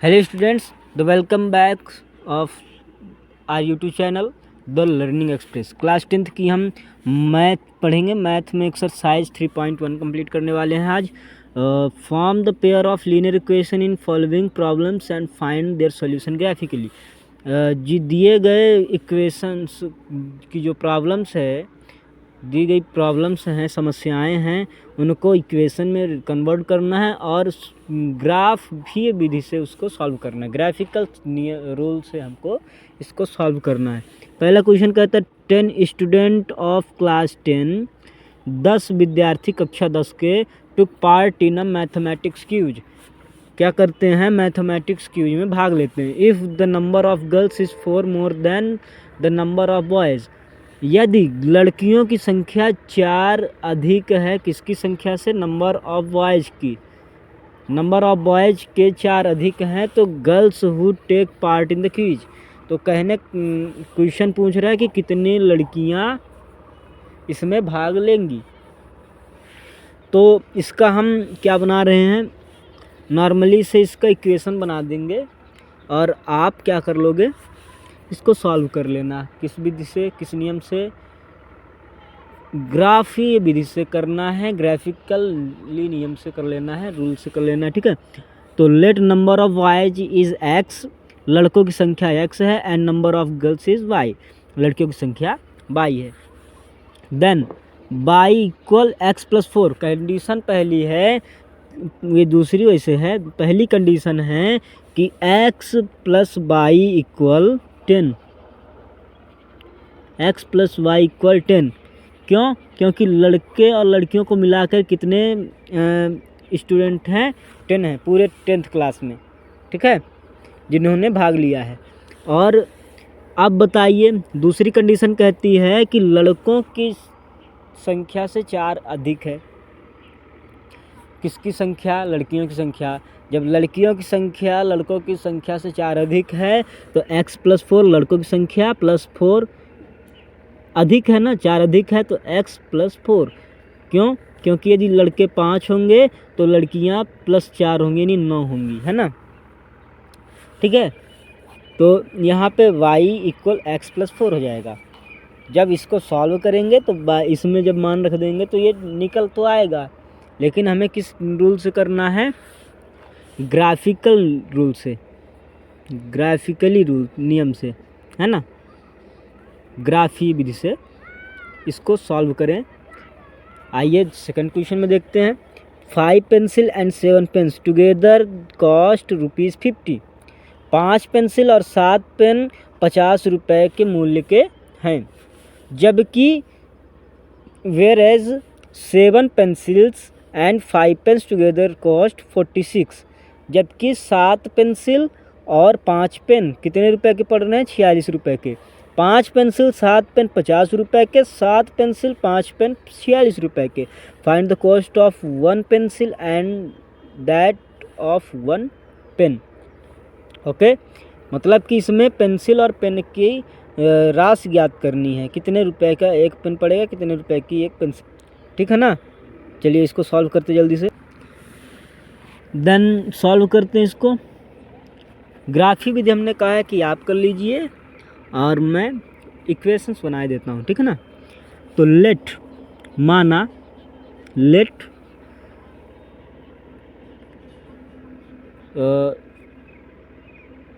Hello students, the welcome back of our YouTube channel the learning express. Class 10th की हम math पढ़ेंगे। Math में exercise 3.1 complete करने वाले हैं आज। Form the pair of linear equation in following problems and find their solution graphically. जी दिए गए इक्वेशंस की जो प्रॉब्लम्स है, दी गई प्रॉब्लम्स हैं, समस्याएं हैं, उनको इक्वेशन में कन्वर्ट करना है और ग्राफ भी विधि से उसको सॉल्व करना है। ग्राफिकल रूल से हमको इसको सॉल्व करना है। पहला क्वेश्चन कहता है 10 स्टूडेंट ऑफ क्लास 10, 10 विद्यार्थी कक्षा 10 के took part in a mathematics quiz. क्या करते हैं? मैथमेटिक्स क्यूज में भाग लेते हैं। If the number of girls is 4 more than the number of boys, यदि लड़कियों की संख्या 4 अधिक है किसकी संख्या से? नंबर ऑफ बॉयज़ की। नंबर ऑफ बॉयज़ के 4 अधिक हैं तो girls who take part in the quiz. तो क्वेश्चन पूछ रहा है कि कितनी लड़कियां इसमें भाग लेंगी। तो इसका हम क्या बना रहे हैं? नॉर्मली से इसका इक्वेशन बना देंगे और आप क्या कर लोगे? इसको सॉल्व कर लेना। किस विधि से, किस नियम से? ग्राफीय विधि से करना है, ग्राफिकली नियम से कर लेना है, रूल से कर लेना है। ठीक है, तो let number of boys is x, लड़कों की संख्या x है, and number of girls is y, लड़कियों की संख्या y है। Then y equal x plus 4, condition पहली है, ये दूसरी वैसे है। पहली कंडीशन है कि x plus y equal 10, x plus y equal 10। क्यों? क्योंकि लड़के और लड़कियों को मिलाकर कितने स्टूडेंट हैं? 10 हैं पूरे 10th क्लास में। ठीक है, जिन्होंने भाग लिया है। और अब बताइए, दूसरी कंडीशन कहती है कि लड़कों की संख्या से 4 अधिक है। किसकी संख्या? लड़कियों की संख्या। जब लड़कियों की संख्या लड़कों की संख्या से 4 अधिक है तो x प्लस 4 लड़कों की संख्या प्लस 4 अधिक है ना, 4 अधिक है तो x प्लस 4। क्यों? क्योंकि यदि लड़के 5 होंगे तो लड़कियां प्लस 4 होंगी, यानी 9 होंगी, है ना। ठीक है, तो यहाँ पे y इक्वल x प्लस 4 हो जाएगा। जब इसको सॉल्व करेंगे तो इसमें जब मान रख देंगे तो ये निकल तो आएगा, लेकिन हमें किस रूल से करना है? ग्राफिकल रूल से, ग्राफिकली रूल नियम से, है ना, ग्राफी विधि से इसको सॉल्व करें। आइए सेकंड क्वेश्चन में देखते हैं। 5 pencil and 7 pens together cost ₹50। 5 pencil और 7 पेन 50 रुपये के मूल्य के हैं, जबकि whereas 7 pencils and 5 pens together cost 46, जबकि 7 पेंसिल और 5 पेन कितने रुपए के पड़ रहे हैं? 46 रुपये के। 5 पेंसिल 7 पेन 50 रुपये के, 7 पेंसिल 5 पेन 46 रुपये के। Find the cost of 1 pencil and that of 1 pen. Okay, मतलब कि इसमें पेंसिल और पेन की राशि ज्ञात करनी है। कितने रुपए का एक पेन पड़ेगा, कितने रुपए की एक पेंसिल। ठीक है ना। चलिए इसको सॉल्व करते जल्दी से। देन सॉल्व करते हैं इसको। ग्राफी विधि हमने कहा है कि आप कर लीजिए और मैं इक्वेशंस बनाए देता हूँ। ठीक है ना। तो लेट, माना let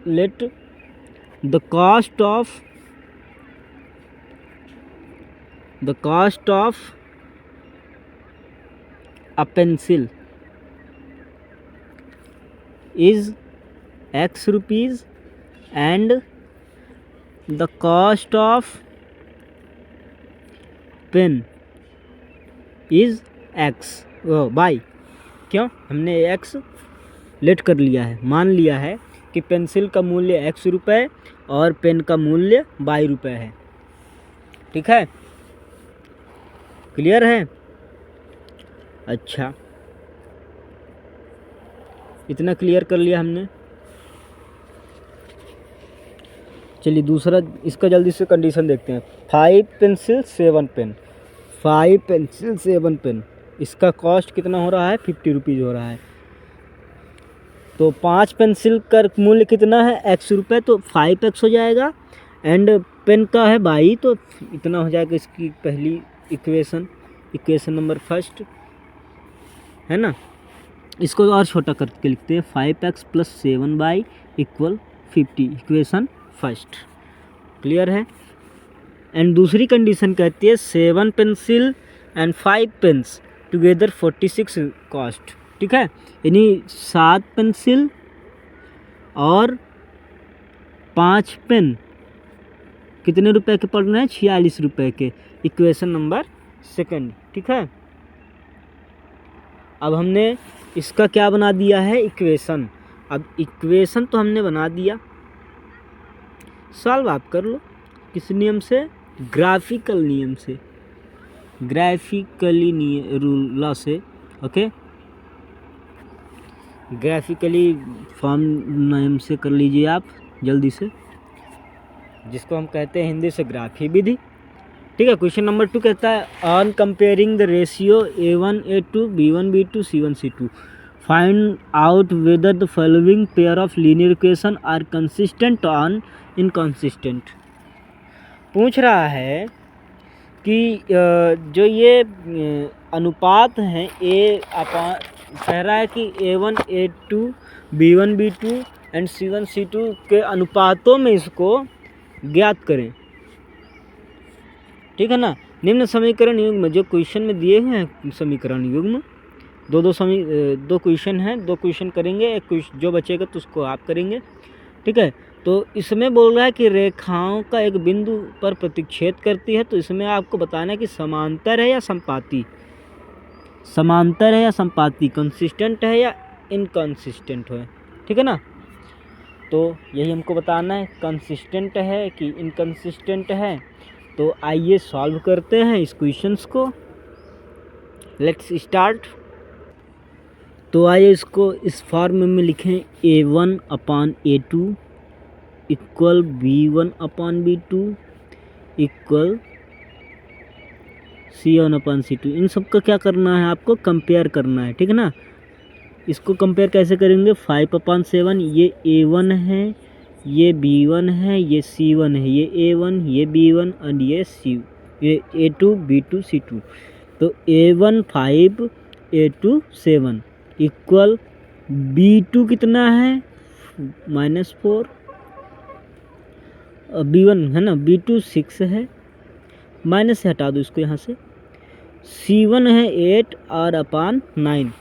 let the cost of a pencil is x rupees and the cost of pen is x y। क्यों? हमने x लेट कर लिया है, मान लिया है कि पेंसिल का मूल्य x रुपये और पेन का मूल्य y रुपये है। ठीक है, क्लियर है? अच्छा, इतना क्लियर कर लिया हमने। चलिए दूसरा इसका जल्दी से कंडीशन देखते हैं। 5 पेंसिल 7 पेन, 5 पेंसिल 7 पेन, इसका कॉस्ट कितना हो रहा है? 50 रुपीज़ हो रहा है। तो 5 पेंसिल का मूल्य कितना है, x रुपये, तो 5x हो जाएगा। एंड पेन का है 22, तो इतना हो जाएगा इसकी पहली इक्वेशन नंबर फर्स्ट, है ना। इसको और छोटा करके लिखते हैं, 5x + 7y = 50, equation first. Clear है। एंड दूसरी कंडीशन कहती है 7 pencil and 5 pens together 46 cost. ठीक है, यानी 7 पेंसिल और 5 पेन कितने रुपए के पड़ रहे हैं, 46 रुपए के, इक्वेशन नंबर सेकंड। ठीक है, अब हमने इसका क्या बना दिया है, इक्वेशन। अब इक्वेशन तो हमने बना दिया, सॉल्व आप कर लो किस नियम से, ग्राफिकल नियम से, ग्राफिकली रूल से। ओके, ग्राफिकली फॉर्म नियम से कर लीजिए आप जल्दी से, जिसको हम कहते हैं हिंदी से ग्राफी विधि। ठीक है, क्वेश्चन नंबर 2 कहता है on comparing the ratio A1 A2 B1 B2 C1 C2 find out whether the following pair of linear equation are consistent on inconsistent. पूछ रहा है कि जो ये अनुपात हैं कह रहा है कि A1 A2 B1 B2 and C1 C2 के अनुपातों में इसको ज्ञात करें। ठीक है ना। निम्न समीकरण युग्म जो क्वेश्चन में दिए हुए हैं, समीकरण युग्म दो क्वेश्चन हैं, 2 क्वेश्चन करेंगे, एक क्वेश्चन जो बचेगा तो उसको आप करेंगे। ठीक है, तो इसमें बोल रहा है कि रेखाओं का एक बिंदु पर प्रतिच्छेद करती है, तो इसमें आपको बताना है कि समांतर है या संपाती, समांतर है या संपाती, कंसिस्टेंट है या इनकंसिस्टेंट है। ठीक है ना, तो यही हमको बताना है, कंसिस्टेंट है कि इनकंसिस्टेंट है। तो आइए सॉल्व करते हैं इस क्वेश्चंस को, लेट्स स्टार्ट। तो आइए इसको इस फॉर्म में लिखें, A1/A2 = B1/B2 = C1/C2। इन सब का क्या करना है, आपको कंपेयर करना है। ठीक है ना, इसको कंपेयर कैसे करेंगे, 5/7 ये A1 है, ये B1 है, ये C1 है, ये A1 ये B1 और ये A2 B2 C2। तो A1 5 A2 7 = B2 कितना है, -4, B1 है ना, B2 6 है, माइनस से हटा दो इसको यहाँ से, C1 है 8 और अपान 9।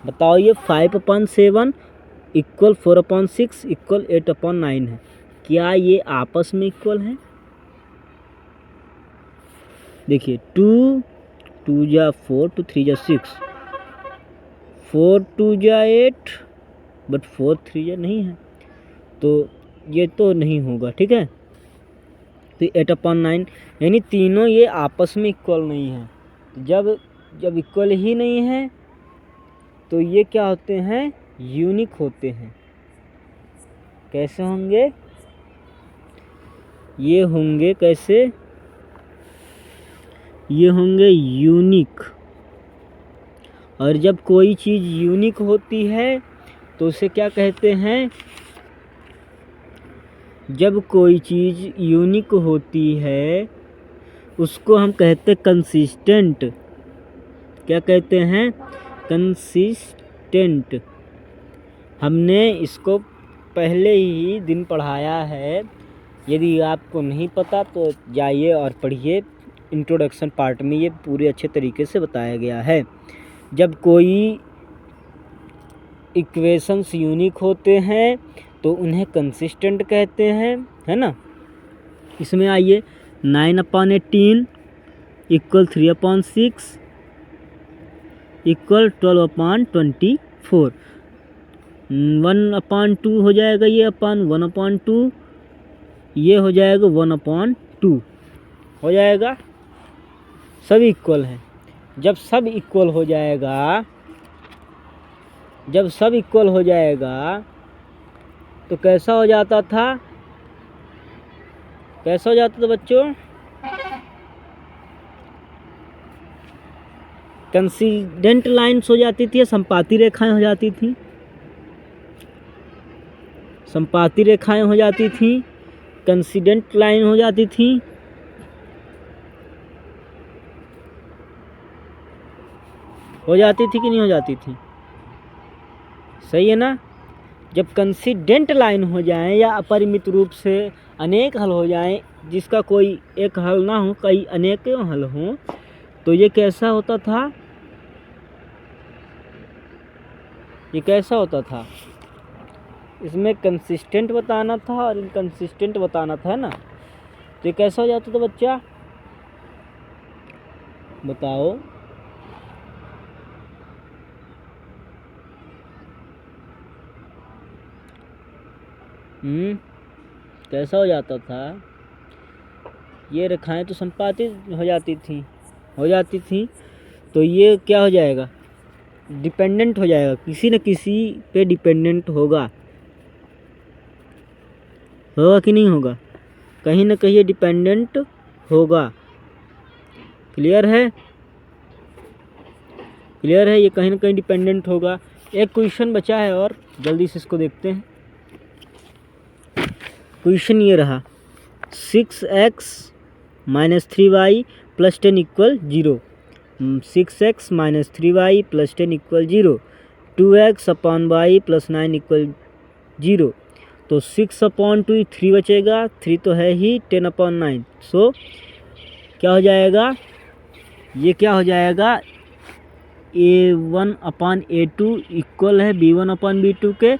बताओ ये 5/7 = 4/6 = 8/9 है, क्या ये आपस में इक्वल है। देखिए 2 2 जा 4 2 3 जा 6, 4 2 जा 8 बट 4 3 जा नहीं है, तो ये तो नहीं होगा। ठीक है, तो 8/9 यानी तीनों ये आपस में इक्वल नहीं है। जब इक्वल ही नहीं है तो ये क्या होते हैं, यूनिक होते हैं। कैसे होंगे, ये होंगे कैसे, ये होंगे यूनिक। और जब कोई चीज़ यूनिक होती है तो उसे क्या कहते हैं, जब कोई चीज़ यूनिक होती है उसको हम कहते हैं कंसिस्टेंट। क्या कहते हैं, कंसिस्टेंट। हमने इसको पहले ही दिन पढ़ाया है, यदि आपको नहीं पता तो जाइए और पढ़िए, इंट्रोडक्शन पार्ट में ये पूरे अच्छे तरीके से बताया गया है। जब कोई इक्वेशंस यूनिक होते हैं तो उन्हें कंसिस्टेंट कहते हैं, है ना। इसमें आइए 9/18 = 3/6 = 12/24, 1/2 हो जाएगा, ये अपान 1/2, ये हो जाएगा 1/2 हो जाएगा। सब इक्वल है। जब सब इक्वल हो जाएगा तो कैसा हो जाता था, बच्चों, कंसिस्टेंट लाइन्स हो जाती थी, संपाती रेखाएं हो जाती थी। संपाती रेखाएं हो जाती थी, कंसिडेंट लाइन हो जाती थी, हो जाती थी कि नहीं हो जाती थी? सही है ना। जब कंसिडेंट लाइन हो जाए या अपरिमित रूप से अनेक हल हो जाएं, जिसका कोई एक हल ना हो, कई अनेक हल हों, तो ये कैसा होता था? ये कैसा होता था? इसमें कंसिस्टेंट बताना था और इनकंसिस्टेंट बताना था, है ना। तो ये कैसा हो जाता था बच्चा, बताओ। कैसा हो जाता था? ये रेखाएं तो संपाती हो जाती थी, तो ये क्या हो जाएगा? डिपेंडेंट हो जाएगा, किसी न किसी पे डिपेंडेंट होगा कि नहीं होगा? कहीं ना कहीं डिपेंडेंट होगा। क्लियर है? क्लियर है, ये कहीं ना कहीं डिपेंडेंट होगा। एक क्वेश्चन बचा है और जल्दी से इसको देखते हैं। क्वेश्चन ये रहा, 6x - 3y + 10 = 0। 6x - 3y + 10 = 0। 2x/y + 9 = 0। तो 6/2 3 बचेगा, 3 तो है ही, 10/9। सो क्या हो जाएगा? ये क्या हो जाएगा? A1/A2 इक्वल है B1/B2 के,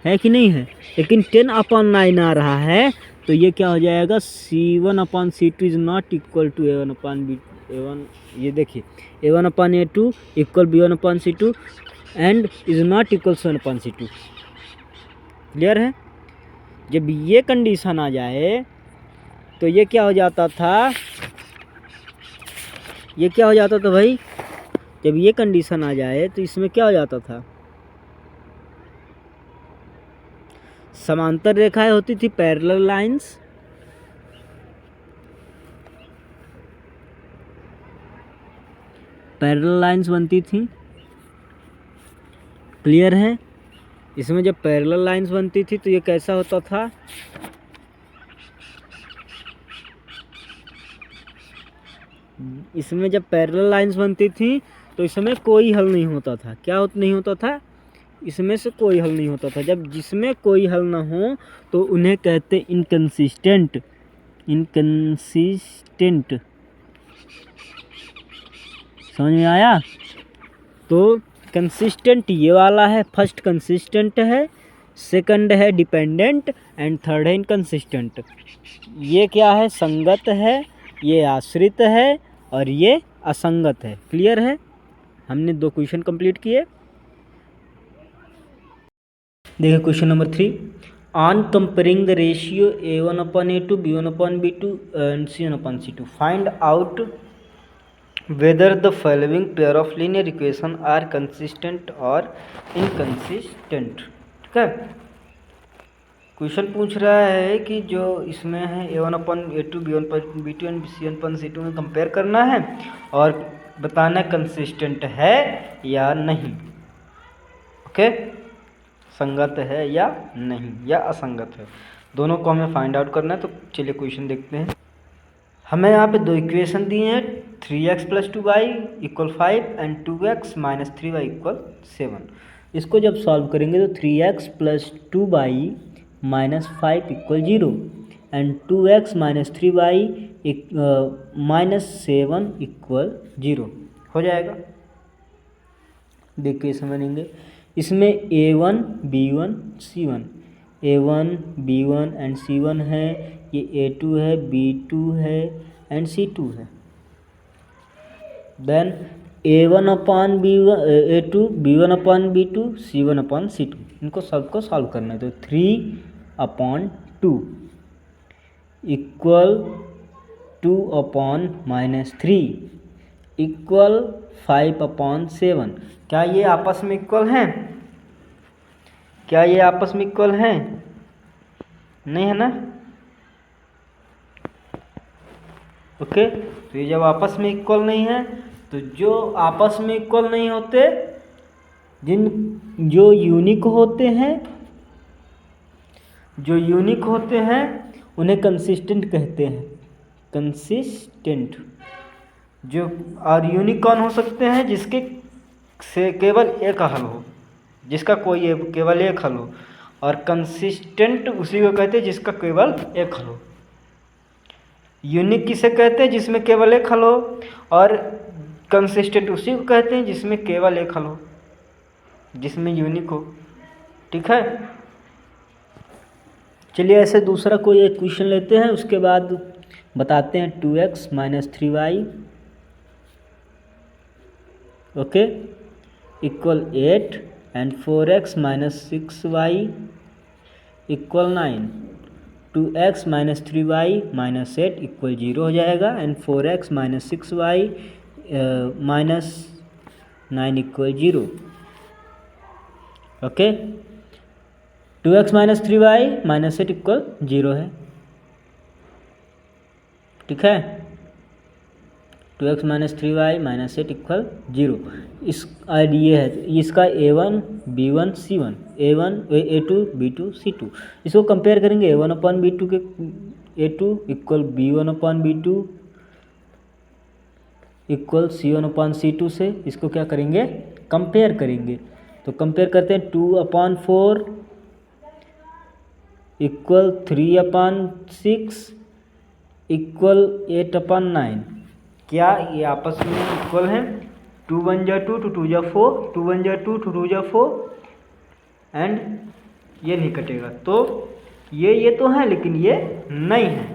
है कि नहीं है? लेकिन 10/9 आ रहा है, तो ये क्या हो जाएगा? C1/C2 is not equal to A1 ये देखिए, A1/A2 equal B1/C2 and is not equal 1/C2। Clear है? जब ये कंडीशन आ जाए तो ये क्या हो जाता था? ये क्या हो जाता था भाई? जब ये कंडीशन आ जाए तो इसमें क्या हो जाता था? समांतर रेखाएं होती थी, पैरेलल लाइंस। पैरेलल लाइंस बनती थी। क्लियर है? इसमें जब पैरेलल लाइंस बनती थी तो ये कैसा होता था? इसमें जब पैरेलल लाइंस बनती थी तो इसमें कोई हल नहीं होता था। क्या नहीं होता था? इसमें से कोई हल नहीं होता था। जब जिसमें कोई हल ना हो तो उन्हें कहते इनकंसिस्टेंट। इनकंसिस्टेंट, समझ में आया? तो कंसिस्टेंट ये वाला है, फर्स्ट कंसिस्टेंट है, सेकंड है डिपेंडेंट एंड थर्ड है इनकंसिस्टेंट। ये क्या है? संगत है, ये आश्रित है और ये असंगत है। क्लियर है? हमने 2 क्वेश्चन कंप्लीट किए। देखिए question number 3, on comparing the ratio A1/A2 B1/B2 and C1/C2 find out whether the following pair of linear equation are consistent or inconsistent। ठीक है, क्वेश्चन पूछ रहा है कि जो इसमें है A1/A2 B1/B2 एंड C1/C2 में कंपेयर करना है और बताना कंसिस्टेंट है या नहीं। ओके, संगत है या नहीं या असंगत है, दोनों को हमें फाइंड आउट करना है। तो चलिए क्वेश्चन देखते हैं। हमें यहाँ पे 2 इक्वेशन दिए हैं, 3x + 2y = 5 and 2x - 3y = 7। इसको जब सॉल्व करेंगे तो 3x + 2y - 5 = 0 and 2x - 3y - 7 = 0 हो जाएगा। देखिए समझेंगे, इसमें A1 B1 C1, A1 B1 and C1 है, ये A2 है, B2 है एंड C2 है। Then A1/B1 A2 B1/B2 C1/C2, इनको सबको सॉल्व करना है। तो 3/2 इक्वल 2/-3 इक्वल 5/7। क्या ये आपस में इक्वल हैं? क्या ये आपस में इक्वल हैं? नहीं है ना। ओके, तो ये जब आपस में इक्वल नहीं है तो जो आपस में इक्वल नहीं होते, जो यूनिक होते हैं जो यूनिक होते हैं उन्हें कंसिस्टेंट कहते हैं, कंसिस्टेंट। जो और यूनिक कौन हो सकते हैं? जिसके से केवल एक हल हो, जिसका कोई केवल एक हल हो। और कंसिस्टेंट उसी को कहते हैं जिसका केवल एक हल हो। यूनिक किसे कहते हैं? जिसमें केवल एक हल हो। और कंसिस्टेंट उसी को कहते हैं जिसमें केवल एक हल हो, जिसमें यूनिक हो। ठीक है, चलिए ऐसे दूसरा कोई एक क्वेश्चन लेते हैं, उसके बाद बताते हैं। 2x - 3y okay equal 8 and 4x - 6y equal 9। 2x - 3y - 8 equal 0 हो जाएगा and 4x - 6y -9 equal 0। Okay 2x - 3y - 8 equal 0 है। ठीक है, 2x - 3y - 8 इक्वल 0। इस और ये है इसका a1 b1 c1, a2 b2 c2। इसको कंपेयर करेंगे a1/b2 के a2 equal b1/b2 equal c1/c2 से। इसको क्या करेंगे? कंपेयर करेंगे। तो कंपेयर करते हैं। 2/4 इक्वल 3/6 इक्वल 8/9। क्या ये आपस में इक्वल हैं? 2 1 जा 2, 2 2 जा 4, 2 1 जा 2, 2 2 जा 4 एंड ये नहीं कटेगा। तो ये तो है लेकिन ये नहीं है।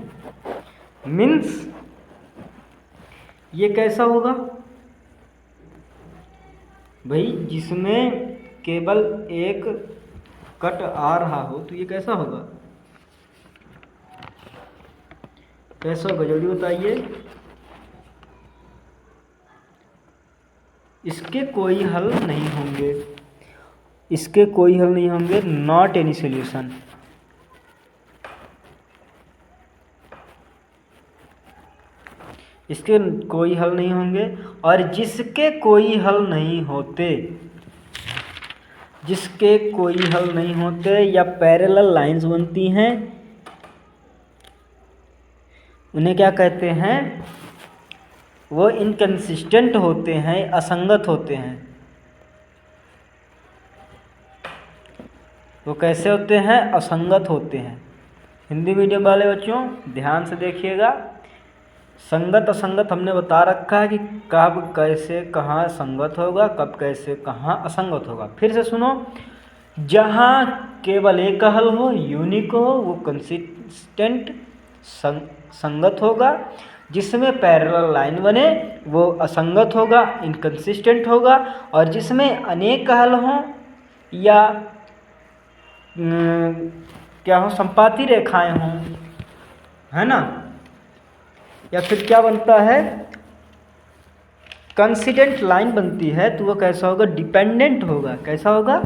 मीन्स ये कैसा होगा भाई? जिसमें केवल एक कट आ रहा हो तो ये कैसा होगा? कैसा होगा जल्दी बताइए। इसके कोई हल नहीं होंगे, इसके कोई हल नहीं होंगे। Not any solution. इसके कोई हल नहीं होंगे। और जिसके कोई हल नहीं होते, जिसके कोई हल नहीं होते या पैरेलल लाइंस बनती हैं, उन्हें क्या कहते हैं? वो इनकंसिस्टेंट होते हैं, असंगत होते हैं। वो कैसे होते हैं? असंगत होते हैं। हिंदी मीडियम वाले बच्चों ध्यान से देखिएगा। संगत असंगत हमने बता रखा है कि कब कैसे कहाँ संगत होगा, कब कैसे कहाँ असंगत होगा। फिर से सुनो, जहाँ केवल एक हल हो, यूनिक हो, वो कंसिस्टेंट संगत होगा। जिसमें पैरेलल लाइन बने वो असंगत होगा, इनकंसिस्टेंट होगा। और जिसमें अनेक हल हों या क्या हो, संपाती रेखाएं हों, है ना, या फिर क्या बनता है, कंसिस्टेंट लाइन बनती है, तो वो कैसा होगा? डिपेंडेंट होगा। कैसा होगा?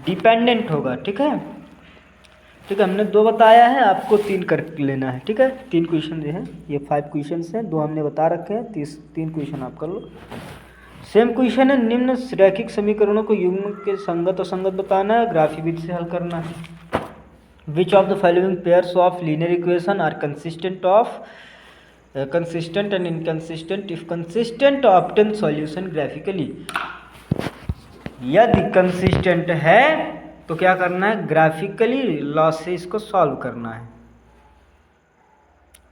डिपेंडेंट होगा। ठीक है, ठीक है, हमने 2 बताया है, आपको 3 कर लेना है। ठीक है, 3 क्वेश्चन जो है, ये 5 क्वेश्चन हैं, 2 हमने बता रखे हैं, 3 क्वेश्चन आप कर लो। सेम क्वेश्चन है, निम्न रैखिक समीकरणों को युग्म के संगत असंगत बताना है, ग्राफी विधि से हल करना है। Which of the following pairs of linear equation are consistent and inconsistent? if consistent obtain solution graphically। यदि कंसिस्टेंट है तो क्या करना है? ग्राफिकली लॉ से इसको सॉल्व करना है।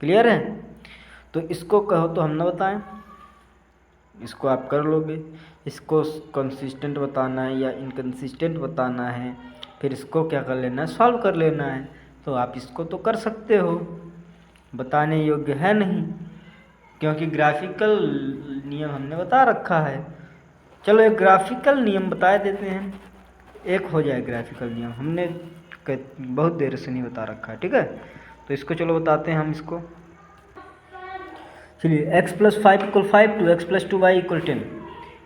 क्लियर है? तो इसको कहो तो हम ना बताएं, इसको आप कर लोगे। इसको कंसिस्टेंट बताना है या इनकंसिस्टेंट बताना है, फिर इसको क्या कर लेना है? सॉल्व कर लेना है। तो आप इसको तो कर सकते हो, बताने योग्य है नहीं, क्योंकि ग्राफिकल नियम हमने बता रखा है। चलो एक ग्राफिकल नियम बता देते हैं, एक हो जाए ग्राफिकल नियम, हमने बहुत देर से नहीं बता रखा है। ठीक है, तो इसको चलो बताते हैं हम इसको। चलिए x + 5 = 5, 2x + 2y = 10।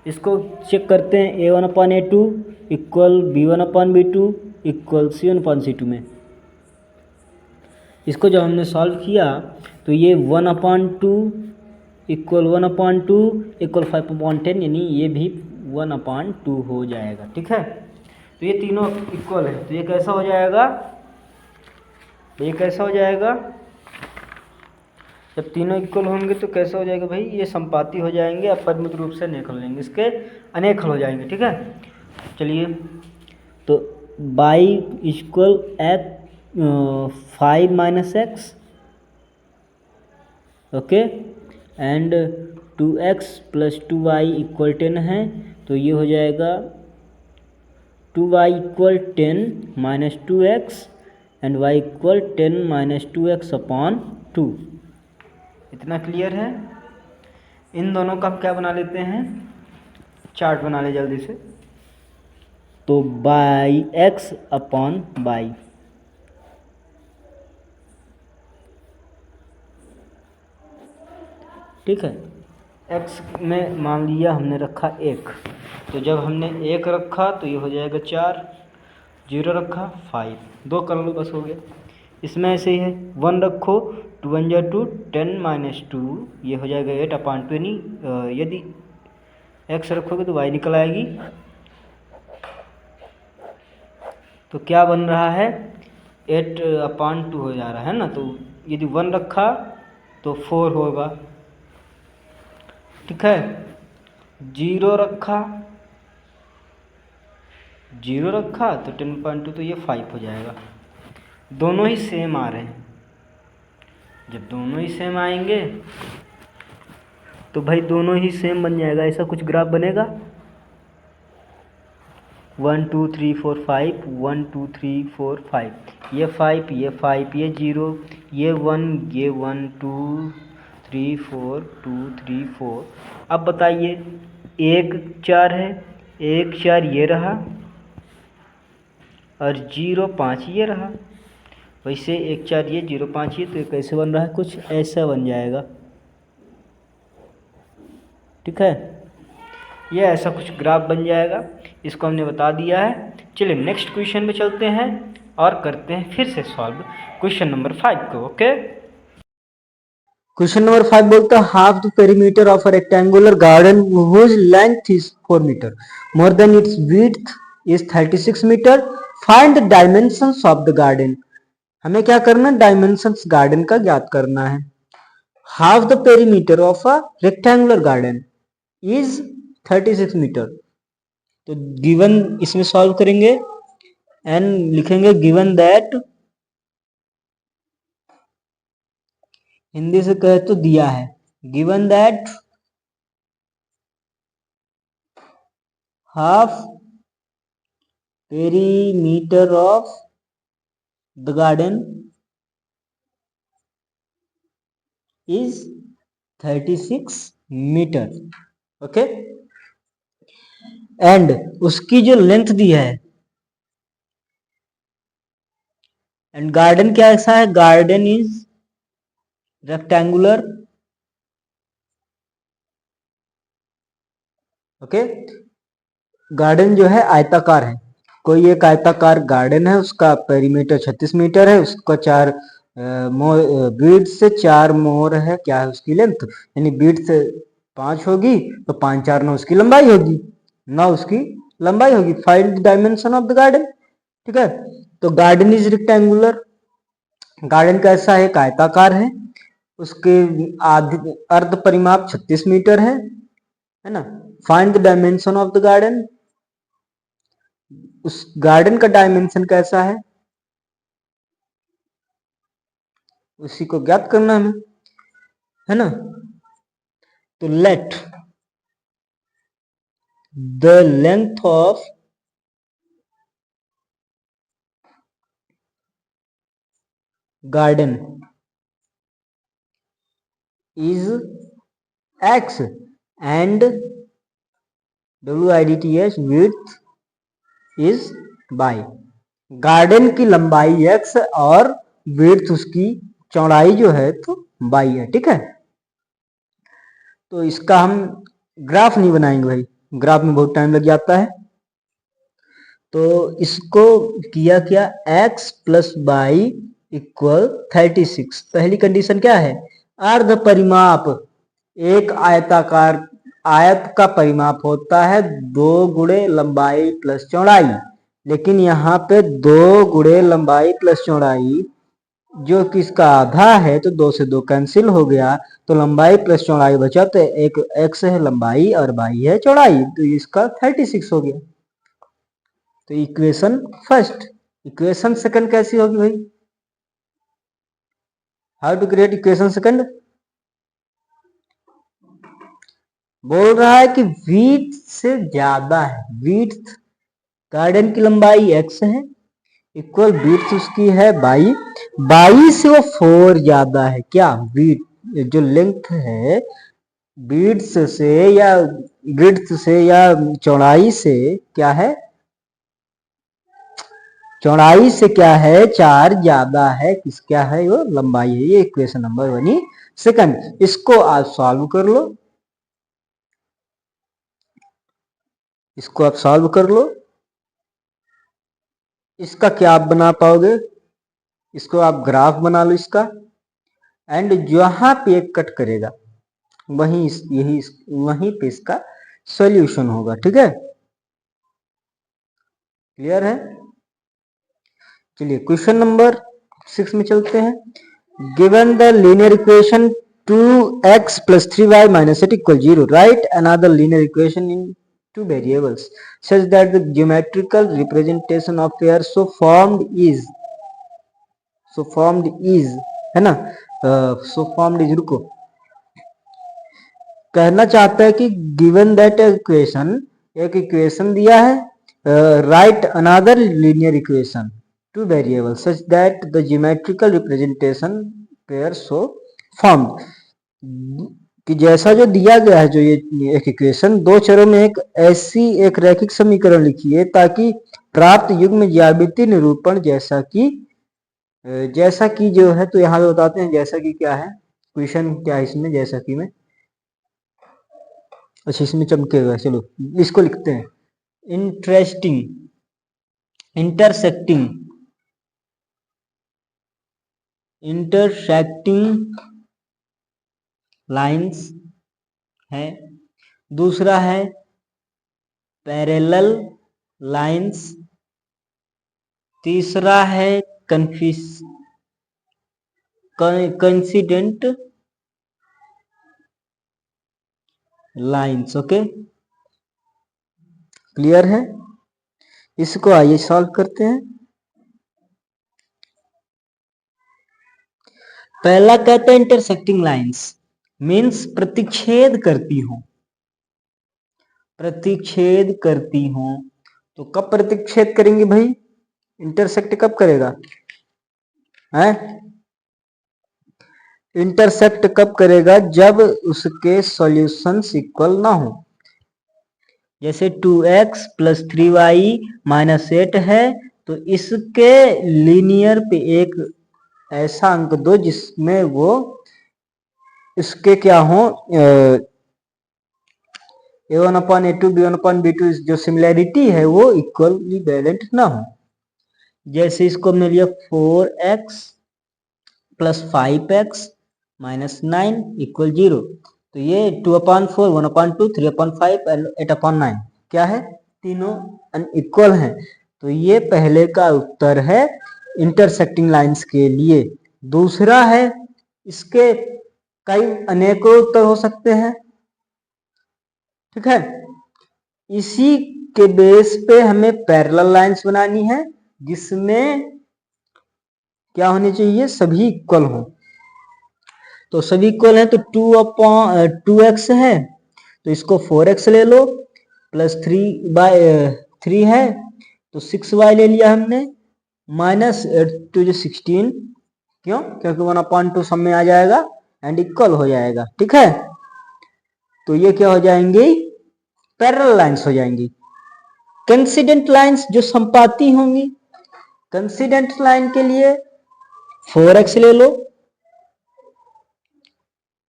इसको चेक करते हैं। a1/a2 equal b1/b2 equal c1/c2 में। इसको जब हमने सॉल्व किया तो ये 1/2 इक्वल 1/2 इक्वल 5/10, यानी ये भी 1/2 हो जाएगा। ठीक है, तो ये तीनों इक्वल है, तो ये कैसा हो जाएगा? ये कैसा हो जाएगा, जब तीनों इक्वल होंगे तो कैसा हो जाएगा भाई, ये संपाती हो जाएंगे, अपरिमित रूप से अनेक हो जाएंगे, इसके अनेक हो जाएंगे। ठीक है, चलिए तो by equal x 5 minus x, okay, and 2x plus 2y equal 10 है, तो ये हो जाएगा 2y equal 10 minus 2x and y equal 10 minus 2x upon 2। इतना क्लियर है। इन दोनों का हम क्या बना लेते हैं, चार्ट बना ले जल्दी से। तो बाई x अपॉन बाई, ठीक है, x में मान लिया हमने रखा 1, तो जब हमने 1 रखा तो ये हो जाएगा 4, 0 रखा 5, 2 कर लो बस हो गया। इसमें ऐसे ही है, 1 रखो, 2 1 जा 2, 10 माइनस 2 ये हो जाएगा 8 अपॉन 20। यदि x रखोगे तो y निकल आएगी, तो क्या बन रहा है 8 अपॉन 2 हो जा रहा है ना। तो यदि 1 रखा तो 4 होगा, ठीक है, 0 रखा, 0 रखा तो 10.2 तो ये 5 हो जाएगा। दोनों ही सेम आ रहे हैं, जब दोनों ही सेम आएंगे तो भाई दोनों ही सेम बन जाएगा। ऐसा कुछ ग्राफ बनेगा 1 2 3 4 5, 1 2 3 4 5, ये 5 ये 5 ये 0 ये 1 ये 1 2 3 4 2 3 4। अब बताइए 1 4 है, 1 4 ये रहा और 0 5 ये रहा। वैसे 1 4 ये 0 5 ये, तो ये कैसे बन रहा है, कुछ ऐसा बन जाएगा। ठीक है, ये ऐसा कुछ ग्राफ बन जाएगा, इसको हमने बता दिया है। चलिए नेक्स्ट क्वेश्चन पे चलते हैं और करते हैं फिर से सॉल्व क्वेश्चन नंबर 5 को। ओके, क्वेश्चन नंबर 5 बोलता है half the perimeter of a rectangular garden whose length is 4 metre more than its width is 36 metre, find the dimensions of the garden. हमें क्या करना है, डायमेंशंस गार्डन का ज्ञात करना है। Half the perimeter of a rectangular garden is 36 metre, तो given इसमें सॉल्व करेंगे एंड लिखेंगे गिवन दैट, हिंदी से कहे तो दिया है, given that half perimeter of the garden is 36 metre, okay, and उसकी जो लेंथ दी है, एंड गार्डन क्या ऐसा है, garden is rectangular, okay, garden जो है आयताकार है। कोई एक आयताकार गार्डन है, उसका पेरीमीटर 36 मीटर है, उसका 4 बीट से 4 मोर है, क्या है उसकी लेंथ, यानी बीट से 5 होगी तो 5 4 9 उसकी लंबाई होगी, 9 उसकी लंबाई होगी। Find the dimension of the garden. ठीक है, तो गार्डन इज रेक्टेंगुलर, गार्डन कैसा है, एक आयताकार है, उसके अर्ध परिमाप 36 मीटर है ना। Find the dimension of the garden, उस गार्डन का डायमेंशन कैसा है उसी को ज्ञात करना हमें, है ना। तो let the length of garden is x and width width is y। Garden की लंबाई x और विड्थ उसकी चौड़ाई जो है तो y है। ठीक है, तो इसका हम ग्राफ नहीं बनाएंगे भाई, ग्राफ में बहुत टाइम लग जाता है, तो इसको किया क्या, x प्लस वाई इक्वल 36। पहली कंडीशन क्या है, अर्ध परिमाप, एक आयताकार आयत का परिमाप होता है 2 गुणे लंबाई प्लस चौड़ाई, लेकिन यहाँ पे 2 गुणे लंबाई प्लस चौड़ाई जो कि इसका आधा है तो 2 से 2 कैंसिल हो गया, तो लंबाई प्लस चौड़ाई बचा, तो एक x है लंबाई और y है चौड़ाई, तो इसका 36 हो गया। तो इक्वेशन फर्स्ट। इक्वेशन सेकंड कैसी होगी भाई? How to create equation second? बोल रहा है कि विड्थ से ज्यादा है, विड्थ गार्डन की लंबाई x है इक्वल विड्थ उसकी है 22 से वो 4 ज्यादा है। क्या विड्थ जो लेंथ है विड्थ से या चौड़ाई से क्या है, चौड़ाई से क्या है 4 ज्यादा है, किस क्या है वो लंबाई है। ये इक्वेशन नंबर बनी सेकंड। इसको आप सॉल्व कर लो, इसको आप सॉल्व कर लो। इसका क्या आप बना पाओगे? इसको आप ग्राफ बना लो इसका, एंड जहां पे एक कट करेगा वहीं पे इसका सॉल्यूशन होगा। ठीक है, क्लियर है? चलिए क्वेश्चन नंबर 6 में चलते हैं। Given the linear equation 2x plus 3y minus 8 equal 0, write another linear equation in two variables such that the geometrical representation of pair so formed is है ना, so formed is, रुको, कहना चाहता है कि गिवन दैट इक्वेशन, एक equation दिया है, right another linear equation two variable such that the geometrical representation pair so formed, कि जैसा जो दिया गया है, जो ये एक इक्वेशन दो चरों में एक ऐसी एक रैखिक समीकरण लिखिए ताकि प्राप्त युग्म ज्यामिति निरूपण जैसा कि जो है, तो यहाँ पे बताते हैं जैसा कि क्या है, क्वेश्चन क्या है इसमें, जैसा कि में, अच्छा इसमें चमकेगा, चलो इसको लिखते हैं। इंटरसेक्टिंग लाइंस है, दूसरा है पैरेलल लाइंस, तीसरा है कंसिडेंट लाइंस। ओके, क्लियर है? इसको आइए सॉल्व करते हैं। पहला कहता है इंटरसेक्टिंग लाइंस मीन्स प्रतिच्छेद करती हूं। तो कब प्रतिच्छेद करेंगे भाई? इंटरसेक्ट कब करेगा है? इंटरसेक्ट कब करेगा? जब उसके सॉल्यूशंस इक्वल ना हो। जैसे 2x plus 3y minus 8 है, तो इसके लीनियर पे एक ऐसा अंक दो जिसमें वो इसके क्या हो, a1/a2 b1/b2 जो सिमिलैरिटी है वो इक्वली बैलेंट ना हो। जैसे इसको मिल गया 4x plus 5x minus 9 equal 0, तो ये 2/4 1/2 3/5 and 8/9 क्या है, तीनों अनइक्वल हैं। तो ये पहले का उत्तर है इंटरसेक्टिंग लाइंस के लिए। दूसरा है, इसके कई अनेकों उत्तर हो सकते हैं। ठीक है, इसी के बेस पे हमें पैरेलल लाइंस बनानी है जिसमें क्या होनी चाहिए, सभी इक्वल हो। तो सभी इक्वल है, तो 2x है तो इसको 4x ले लो, प्लस 3 है तो 6y ले लिया हमने, माइनस 8 जो 16, क्यों? क्योंकि 1/2 सब में आ जाएगा एंड इक्वल हो जाएगा। ठीक है, तो ये क्या हो जाएंगी, पैरेलल लाइंस हो जाएंगी। कंसिडेंट लाइंस जो संपाती होंगी, कंसिडेंट लाइन के लिए 4x ले लो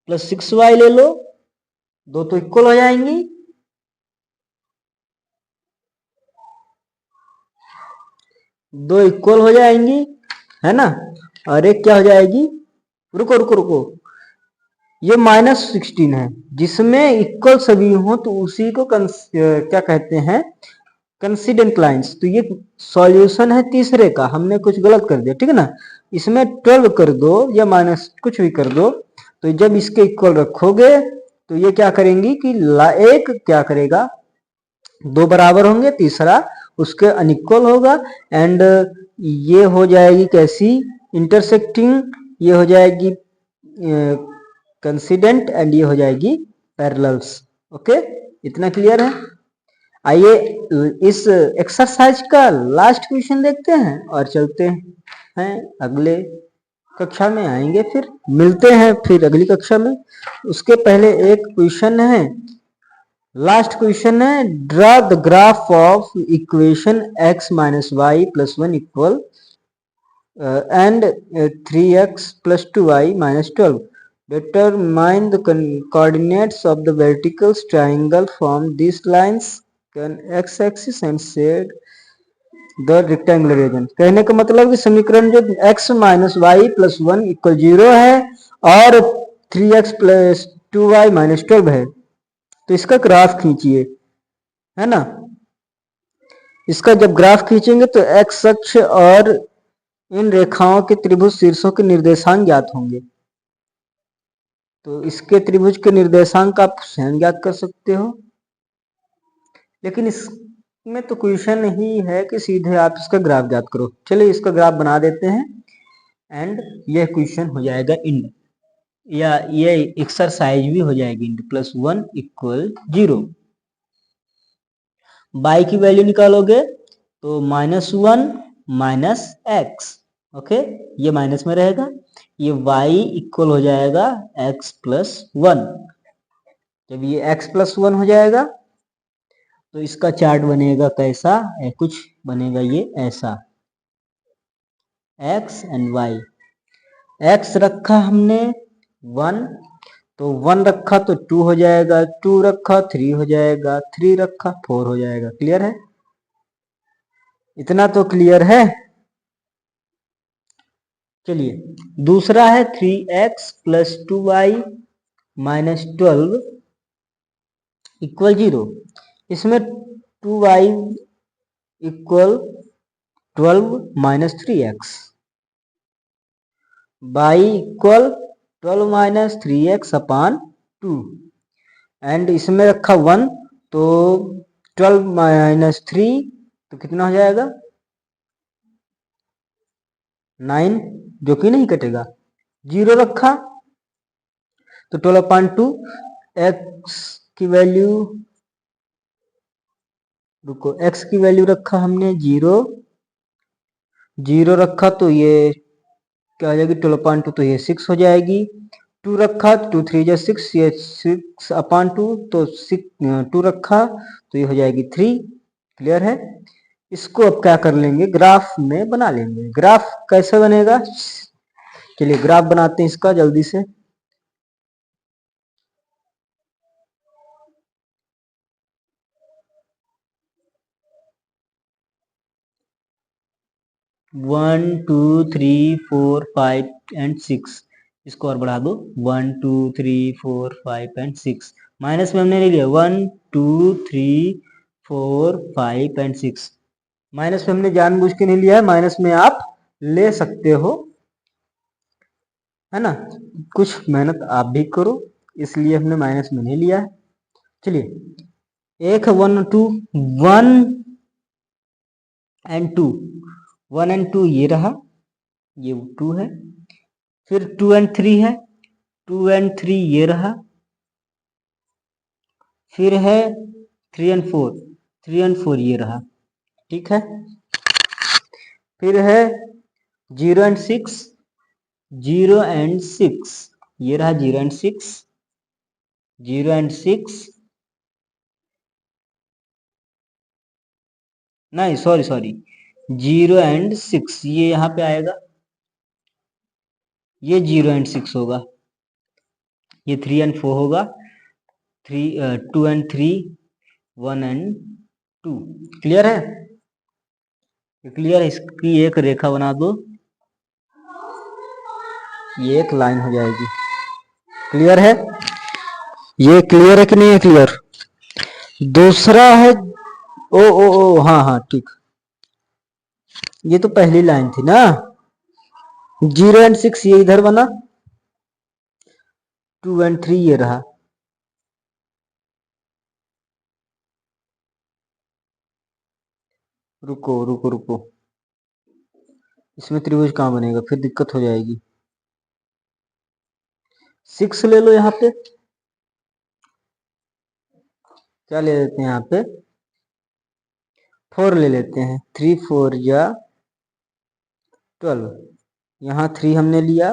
प्लस 6y ले लो, दो तो इक्वल हो जाएंगी, दो इक्वल हो जाएंगी, है ना, और एक क्या हो जाएगी, रुको, ये -16 है जिसमें इक्वल सभी हो तो उसी को क्या कहते हैं, कंसिडेंट लाइंस। तो ये सॉल्यूशन है तीसरे का, हमने कुछ गलत कर दिया, ठीक है ना। इसमें 12 कर दो या माइनस कुछ भी कर दो, तो जब इसके इक्वल रखोगे तो ये क्या करेंगी कि एक क्या करेगा, दो बराबर होंगे, तीसरा उसके अनइक्वल होगा, एंड ये हो जाएगी कैसी, इंटरसेक्टिंग, ये हो जाएगी कंसिडेंट, एंड ये हो जाएगी पैरेलल्स। ओके, इतना क्लियर है। आइए इस एक्सरसाइज का लास्ट क्वेश्चन देखते हैं और चलते हैं अगले कक्षा में, आएंगे फिर मिलते हैं फिर अगली कक्षा में। उसके पहले एक क्वेश्चन है, लास्ट क्वेश्चन है, draw the graph of equation x minus y plus 1 equal and 3x plus 2y minus 12. Determine the coordinates of the vertical triangle from these lines on x-axis and shade the rectangular region. कहने का मतलब कि समीकरण जो x minus y plus 1 equal 0 है और 3x plus 2y minus 12 है, तो इसका ग्राफ खींचिए, है ना। इसका जब ग्राफ खींचेंगे तो x अक्ष और इन रेखाओं के त्रिभुज शीर्षों के निर्देशांक ज्ञात होंगे। तो इसके त्रिभुज के निर्देशांक आप स्वयं ज्ञात कर सकते हो, लेकिन इसमें तो क्वेश्चन ही है कि सीधे आप इसका ग्राफ ज्ञात करो। चलिए इसका ग्राफ बना देते हैं एंड यह क्वेश्चन हो जाएगा इंड, या ये एक्सरसाइज भी हो जाएगी इंड प्लस 1 इक्वल 0। बाई की वैल्यू निकालोगे तो -1 माइनस एक्स, ओके, ये माइनस में रहेगा, ये y इक्वल हो जाएगा x प्लस 1। जब ये x प्लस 1 हो जाएगा तो इसका चार्ट बनेगा कैसा, कुछ बनेगा ये ऐसा, x एंड y। x रखा हमने 1, तो 1 रखा तो 2 हो जाएगा, 2 रखा 3 हो जाएगा, 3 रखा 4 हो जाएगा। क्लियर है, इतना तो क्लियर है। चलिए दूसरा है 3x plus 2y minus 12 equal 0। इसमें 2y equal 12 minus 3x, y equal 12 minus 3x upon 2, and इसमें रखा 1, तो 12 माइनस 3 तो कितना हो जाएगा 9, जो कि नहीं कटेगा। 0 रखा तो 12 अपान 2, x की वैल्यू, रुको, x की वैल्यू रखा हमने 0, 0 रखा तो ये क्या हो जाएगी 12 अपान 2, तो ये 6 हो जाएगी। 2 रखा 2 3 जा 6, ये 6 अपान 2, तो 2 रखा तो ये हो जाएगी 3। क्लियर है। इसको अब क्या कर लेंगे, ग्राफ में बना लेंगे। ग्राफ कैसे बनेगा, चलिए ग्राफ बनाते हैं इसका जल्दी से। One two three four 5 and 6, इसको और बढ़ा दो, 1 2 3 4 5 एंड 6। माइनस में हमने ले लिया 1 2 3 4 5 एंड 6। माइनस में हमने जानबूझ के नहीं लिया है, माइनस में आप ले सकते हो, है ना। कुछ मेहनत आप भी करो, इसलिए हमने माइनस में नहीं लिया है। चलिए एक 1 2 1 एंड 2, 1 एंड 2 ये रहा, ये 2 है। फिर 2 एंड 3 है, 2 एंड 3 ये रहा। फिर है 3 एंड 4, 3 एंड 4 ये रहा, ठीक है। फिर है 0 एंड 6, 0 एंड 6 ये रहा, 0 एंड 6, 0 एंड 6, नहीं सॉरी 0 एंड 6 ये यहाँ पे आएगा, ये 0 एंड 6 होगा, ये 3 एंड 4 होगा, 2 एंड 3, 1 एंड 2। क्लियर है, क्लियर है। इसकी एक रेखा बना दो, ये एक लाइन हो जाएगी। क्लियर है, ये क्लियर है कि नहीं है क्लियर। दूसरा है ओ हाँ हाँ ठीक, ये तो पहली लाइन थी ना, 0 एंड 6 ये इधर बना, 2 एंड 3 ये रहा। रुको रुको रुको, इसमें त्रिभुज कहाँ बनेगा, फिर दिक्कत हो जाएगी। 6 ले लो, यहाँ पे क्या ले लेते हैं, यहाँ पे 4 ले लेते हैं। 3 4 या 12, यहाँ 3 हमने लिया,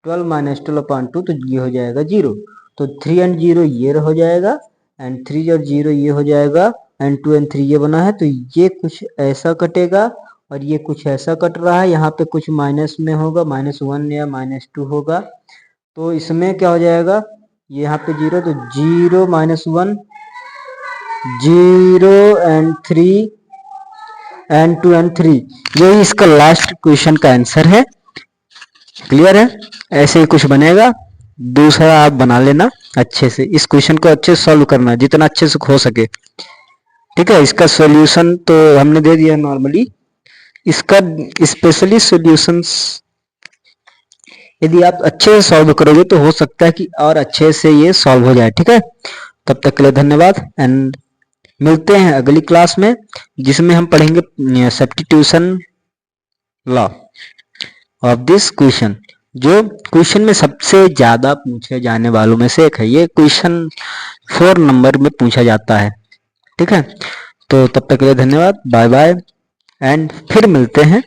12 माइनस 12/2 तो ये हो जाएगा 0। तो 3 एंड 0 ये हो जाएगा, एंड 3 और 0 ये हो जाएगा, एंड 2 एंड 3 ये बना है। तो ये कुछ ऐसा कटेगा और ये कुछ ऐसा कट रहा है, यहाँ पे कुछ माइनस में होगा, -1 या -2 होगा। तो इसमें क्या हो जाएगा, यहाँ पे 0, तो 0 -1, 0 एंड 3 एंड 2 एंड 3, यही इसका लास्ट क्वेश्चन का आंसर है। क्लियर है, ऐसे ही कुछ बनेगा। दूसरा आप बना लेना अच्छे से, इस क्वेश्चन को अच्छे से सॉल्व करना जितना अच्छे से हो सके। ठीक है, इसका सॉल्यूशन तो हमने दे दिया नॉर्मली, इसका स्पेशली सॉल्यूशंस यदि आप अच्छे से सॉल्व करोगे तो हो सकता है कि और अच्छे से ये सॉल्व हो जाए। ठीक है, तब तक के लिए धन्यवाद, एंड मिलते हैं अगली क्लास में, जिसमें हम पढ़ेंगे substitution law of this question, जो क्वेश्चन में सबसे ज्यादा पूछे जाने वालों में से एक है। ये क्वेश्चन 4 नंबर में पूछा जाता है। ठीक है, तो तब तक के लिए धन्यवाद, बाय बाय, एंड फिर मिलते हैं